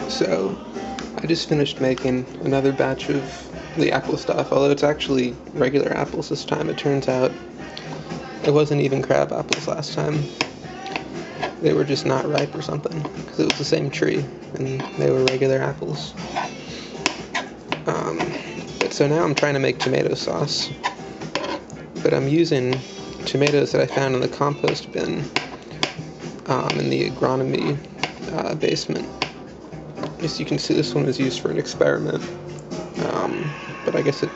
So I just finished making another batch of the apple stuff, although it's actually regular apples this time. It turns out it wasn't even crab apples last time. They were just not ripe or something, because it was the same tree, and they were regular apples. But so now I'm trying to make tomato sauce, but I'm using tomatoes that I found in the compost bin in the agronomy basement. As you can see, this one was used for an experiment, but I guess it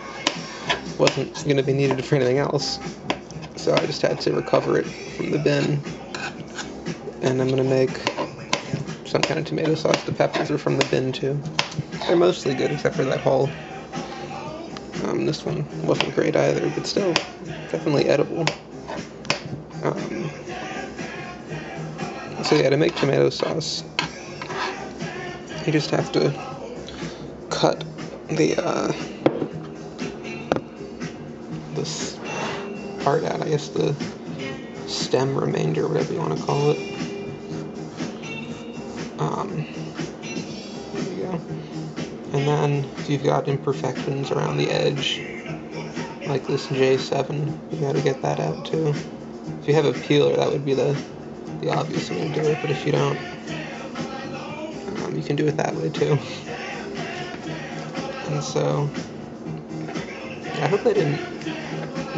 wasn't going to be needed for anything else, so I just had to recover it from the bin, and I'm going to make some kind of tomato sauce. The peppers are from the bin too. They're mostly good except for that hull. This one wasn't great either, but still definitely edible. So yeah, to make tomato sauce, you just have to cut this part out, I guess the stem remainder, whatever you want to call it. There you go. And then if you've got imperfections around the edge, like this J7, you gotta get that out too. If you have a peeler, that would be the obvious way to do it, but if you don't, you can do it that way too. And so, I hope they didn't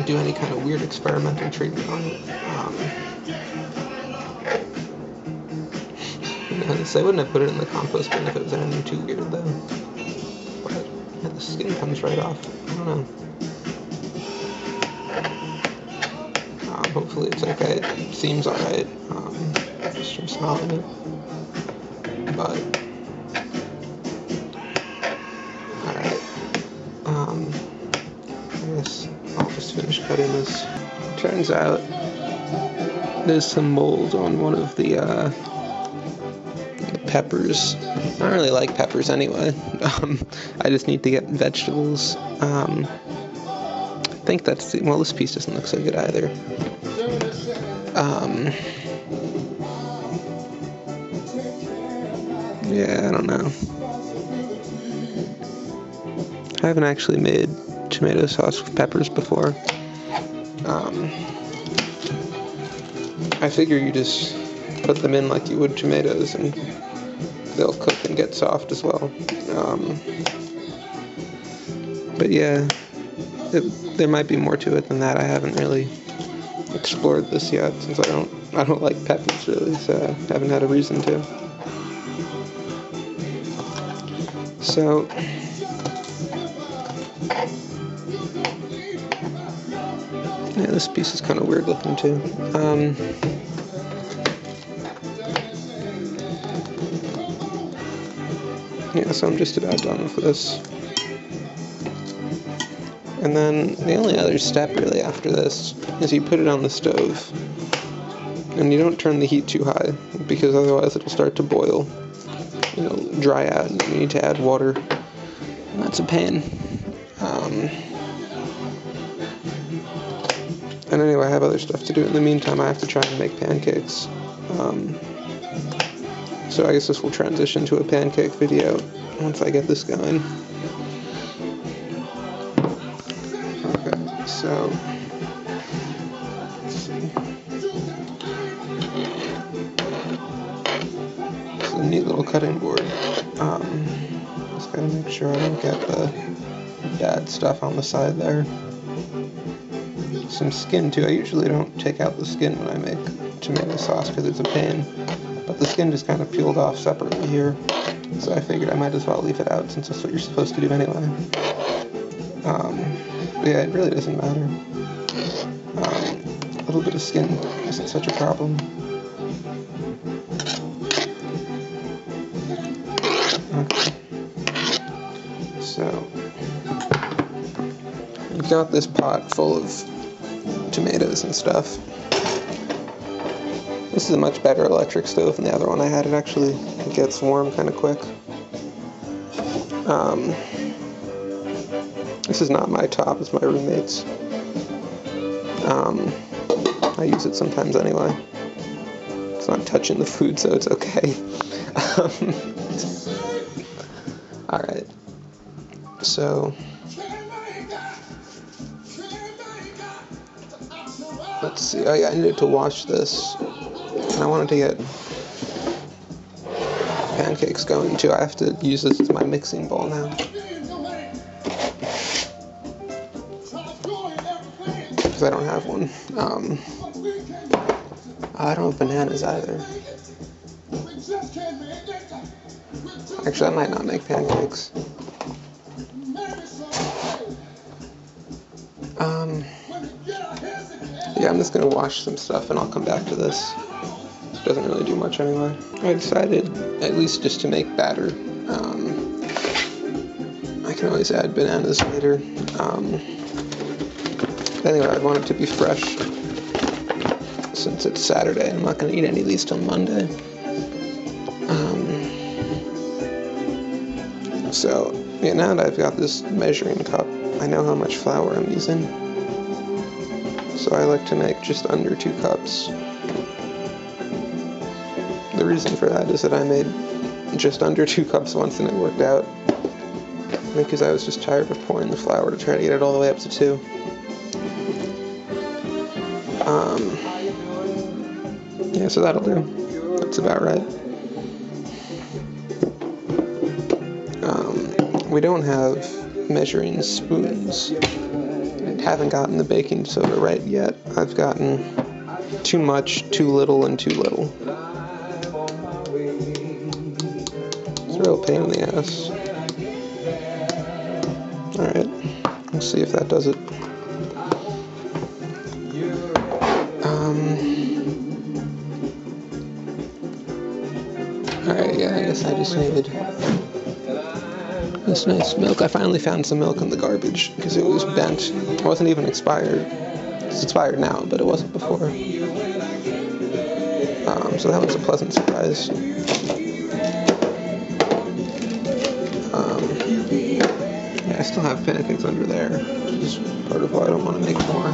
do any kind of weird experimental treatment on it. So I wouldn't have put it in the compost bin if it was anything too weird though. But yeah, the skin comes right off. I don't know. Hopefully it's okay. It seems alright, just from smelling it. But alright. I guess I'll just finish cutting this. Turns out there's some mold on one of the peppers. I don't really like peppers anyway. I just need to get vegetables. I think that's well, this piece doesn't look so good either. Yeah, I don't know. I haven't actually made tomato sauce with peppers before. I figure you just put them in like you would tomatoes and they'll cook and get soft as well. But yeah, there might be more to it than that. I haven't really explored this yet since I don't like peppers really, so I haven't had a reason to. So yeah, this piece is kind of weird looking too. Yeah, so I'm just about done with this. And then the only other step really after this is you put it on the stove. And you don't turn the heat too high, because otherwise it'll start to boil. It'll dry out and you need to add water. And that's a pain. And anyway, I have other stuff to do. In the meantime, I have to try and make pancakes. So I guess this will transition to a pancake video once I get this going. Okay, so let's see. It's a neat little cutting board. Just gotta make sure I don't get the bad stuff on the side there. Some skin too. I usually don't take out the skin when I make tomato sauce because it's a pain. But the skin just kind of peeled off separately here, so I figured I might as well leave it out since that's what you're supposed to do anyway. Yeah, it really doesn't matter. A little bit of skin isn't such a problem. Okay. So, we've got this pot full of tomatoes and stuff. This is a much better electric stove than the other one I had. It actually gets warm kind of quick. This is not my top, it's my roommate's. I use it sometimes anyway. It's not touching the food, so it's okay. Alright, so let's see. Oh yeah, I needed to wash this. And I wanted to get pancakes going too. I have to use this as my mixing bowl now. Because I don't have one. I don't have bananas either. Actually, I might not make pancakes. Yeah, I'm just gonna wash some stuff and I'll come back to this. Doesn't really do much anyway. I decided, at least just to make batter, I can always add bananas later. Anyway, I want it to be fresh since it's Saturday. I'm not going to eat any of these till Monday. So, yeah, now that I've got this measuring cup, I know how much flour I'm using. So I like to make just under 2 cups. The reason for that is that I made just under 2 cups once and it worked out. Because I was just tired of pouring the flour to try to get it all the way up to 2. Yeah, so that'll do. That's about right. We don't have measuring spoons. I haven't gotten the baking soda right yet. I've gotten too much, too little, and too little. It's a real pain in the ass. Alright, let's see if that does it. Alright, yeah, I guess I just needed this nice milk. I finally found some milk in the garbage because it was bent. It wasn't even expired. It's expired now, but it wasn't before. So that was a pleasant surprise. Yeah, I still have pancakes under there, which is part of why I don't want to make more.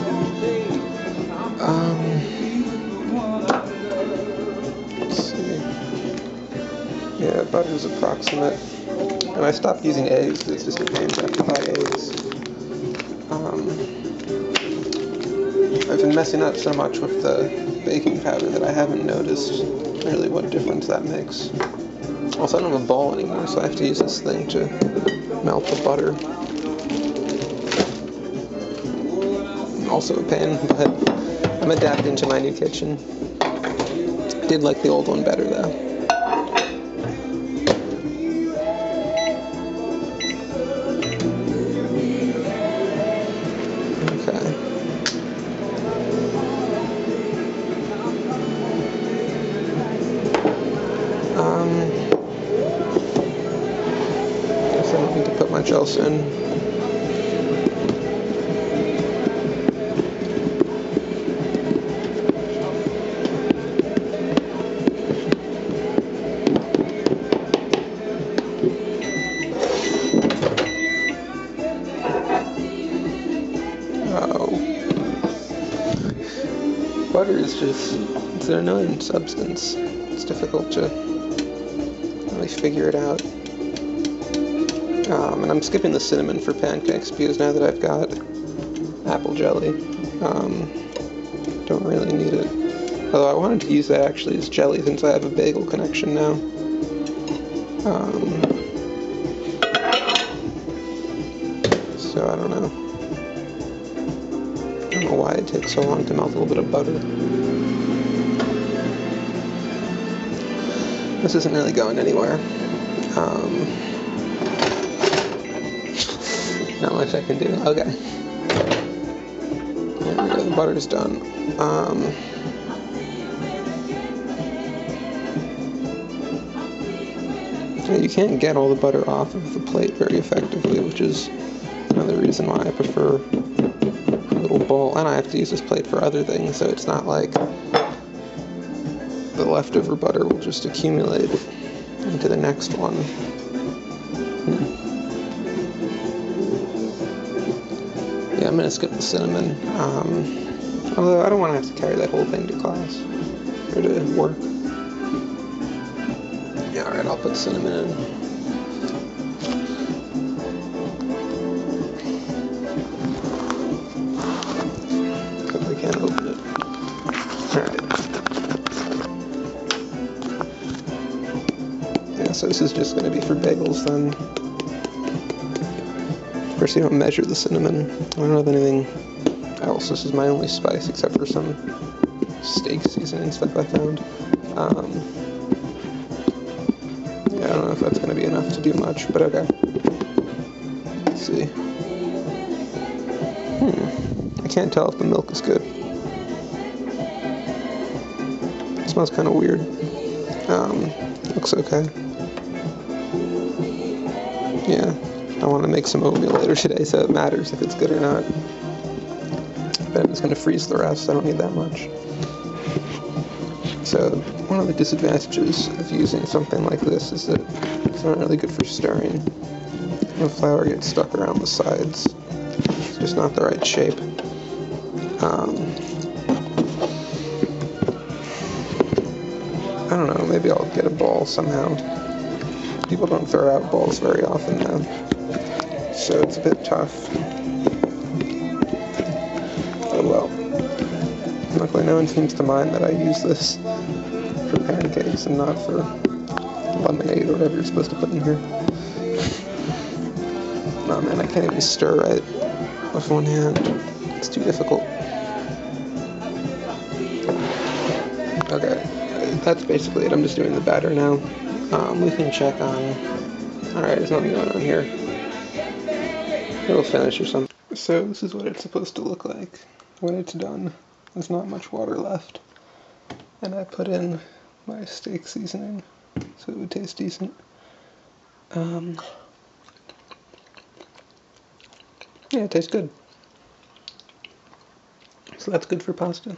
Let's see. Yeah, butter's approximate. And I stopped using eggs because it's just a pain to have to buy eggs. I've been messing up so much with the baking powder that I haven't noticed really what difference that makes. Also, I don't have a bowl anymore, so I have to use this thing to melt the butter. Also a pain, but I'm adapting to my new kitchen. I did like the old one better, though. Guess I don't need to put much else in. Butter is just, it's an annoying substance. It's difficult to really figure it out. And I'm skipping the cinnamon for pancakes because now that I've got apple jelly, don't really need it. Although I wanted to use that actually as jelly since I have a bagel connection now. So I don't know. I don't know why it takes so long to melt a little bit of butter. This isn't really going anywhere. Not much I can do. Okay. There we go, the butter's done. You can't get all the butter off of the plate very effectively, which is another reason why I prefer a little bowl. And I have to use this plate for other things, so it's not like the leftover butter will just accumulate into the next one. Yeah, I'm gonna skip the cinnamon. Although I don't want to have to carry that whole thing to class or to work. Yeah, alright, I'll put cinnamon in. this is just going to be for bagels then. Of course, you don't measure the cinnamon. I don't have anything else. This is my only spice except for some steak seasoning stuff I found. Yeah, I don't know if that's going to be enough to do much, but okay. Let's see. I can't tell if the milk is good. It smells kind of weird. Looks okay. Yeah, I want to make some oatmeal later today, so it matters if it's good or not. But I'm just going to freeze the rest. I don't need that much. So one of the disadvantages of using something like this is that it's not really good for stirring. The flour gets stuck around the sides. It's just not the right shape. I don't know, maybe I'll get a bowl somehow. People don't throw out bowls very often now, so it's a bit tough. Oh well. Luckily no one seems to mind that I use this for pancakes and not for lemonade or whatever you're supposed to put in here. Oh man, I can't even stir right with one hand. It's too difficult. Okay, that's basically it. I'm just doing the batter now. We can check on... Alright, there's nothing going on here. It'll finish or something. So this is what it's supposed to look like when it's done. There's not much water left. And I put in my steak seasoning so it would taste decent. Yeah, it tastes good. So that's good for pasta.